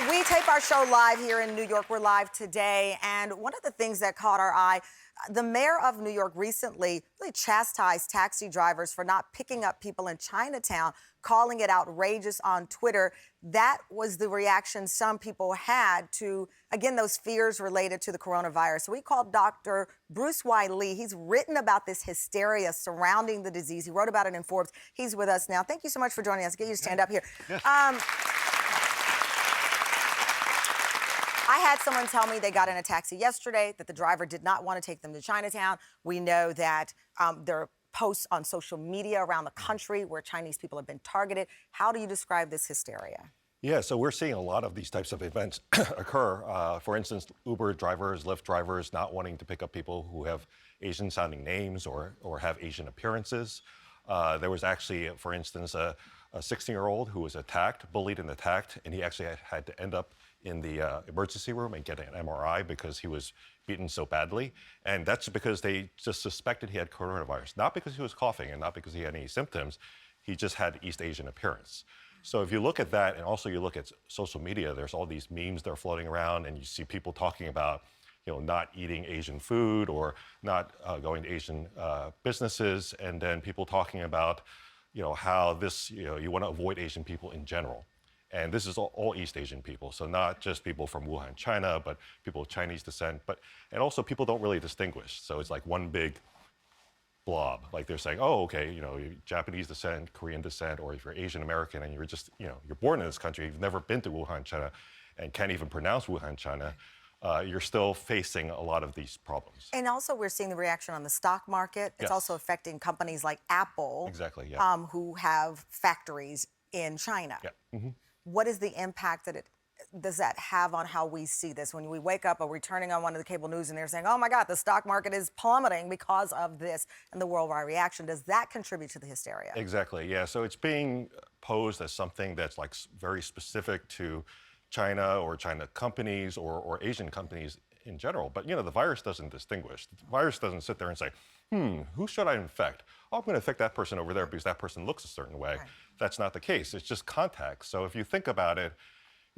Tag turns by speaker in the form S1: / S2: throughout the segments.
S1: We tape our show live here in New York. We're live today, and one of the things that caught our eye, the mayor of New York recently really chastised taxi drivers for not picking up people in Chinatown, calling it outrageous on Twitter. That was the reaction some people had to, again, those fears related to the coronavirus. So we called Dr. Bruce Y. Lee. He's written about this hysteria surrounding the disease. He wrote about it in Forbes. He's with us now. Thank you so much for joining us. Get you to stand up here.
S2: Yes.
S1: I had someone tell me they got in a taxi yesterday, that the driver did not want to take them to Chinatown. We know that there are posts on social media around the country where Chinese people have been targeted. How do you describe this hysteria?
S2: Yeah, so we're seeing a lot of these types of events occur. For instance, Uber drivers, Lyft drivers not wanting to pick up people who have Asian-sounding names or have Asian appearances. There was actually, for instance, a 16-year-old who was bullied and attacked, and he actually had to end up in the emergency room and get an MRI because he was beaten so badly. And that's because they just suspected he had coronavirus, not because he was coughing and not because he had any symptoms. He just had East Asian appearance. So if you look at that, and also you look at social media, there's all these memes that are floating around, and you see people talking about, not eating Asian food or not going to Asian businesses, and then people talking about, how this, you want to avoid Asian people in general. And this is all East Asian people, so not just people from Wuhan, China, but people of Chinese descent. And also people don't really distinguish. So it's like one big blob. Like they're saying, oh, okay, you're Japanese descent, Korean descent, or if you're Asian American and you're just, you're born in this country, you've never been to Wuhan, China, and can't even pronounce Wuhan, China, you're still facing a lot of these problems.
S1: And also we're seeing the reaction on the stock market. It's
S2: Yes.
S1: also affecting companies like Apple,
S2: Exactly, yeah.
S1: who have factories in China.
S2: Yeah. Mm-hmm.
S1: What is the impact that does that have on how we see this? When we wake up, are we turning on one of the cable news and they're saying, oh my God, the stock market is plummeting because of this and the worldwide reaction? Does that contribute to the hysteria?
S2: Exactly, yeah. So it's being posed as something that's like very specific to China or China companies or Asian companies in general. But, the virus doesn't distinguish. The virus doesn't sit there and say, who should I infect? Oh, I'm going to infect that person over there because that person looks a certain way. Right. That's not the case. It's just contact. So if you think about it,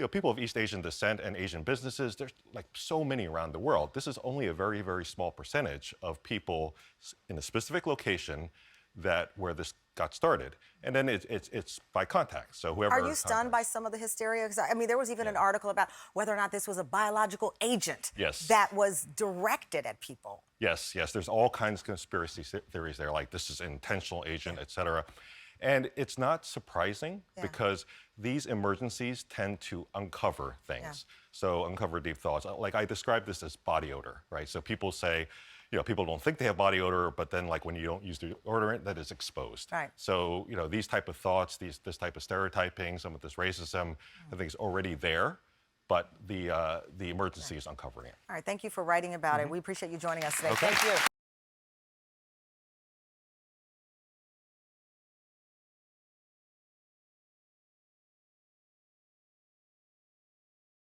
S2: people of East Asian descent and Asian businesses, there's like so many around the world. This is only a very, very small percentage of people in a specific location where this got started. And then it's by contact. So whoever.
S1: Are you stunned by some of the hysteria? Because there was even an article about whether or not this was a biological agent that was directed at people.
S2: Yes. There's all kinds of conspiracy theories there, like this is an intentional agent, et cetera. And it's not surprising because these emergencies tend to uncover things. Yeah. So uncover deep thoughts. Like I describe this as body odor, right? So people say, people don't think they have body odor, but then like when you don't use the deodorant, that is exposed.
S1: Right.
S2: So, these type of thoughts, this type of stereotyping, some of this racism, I think is already there, but the emergency is uncovering it.
S1: All right, thank you for writing about it. We appreciate you joining us today.
S2: Okay.
S1: Thank you.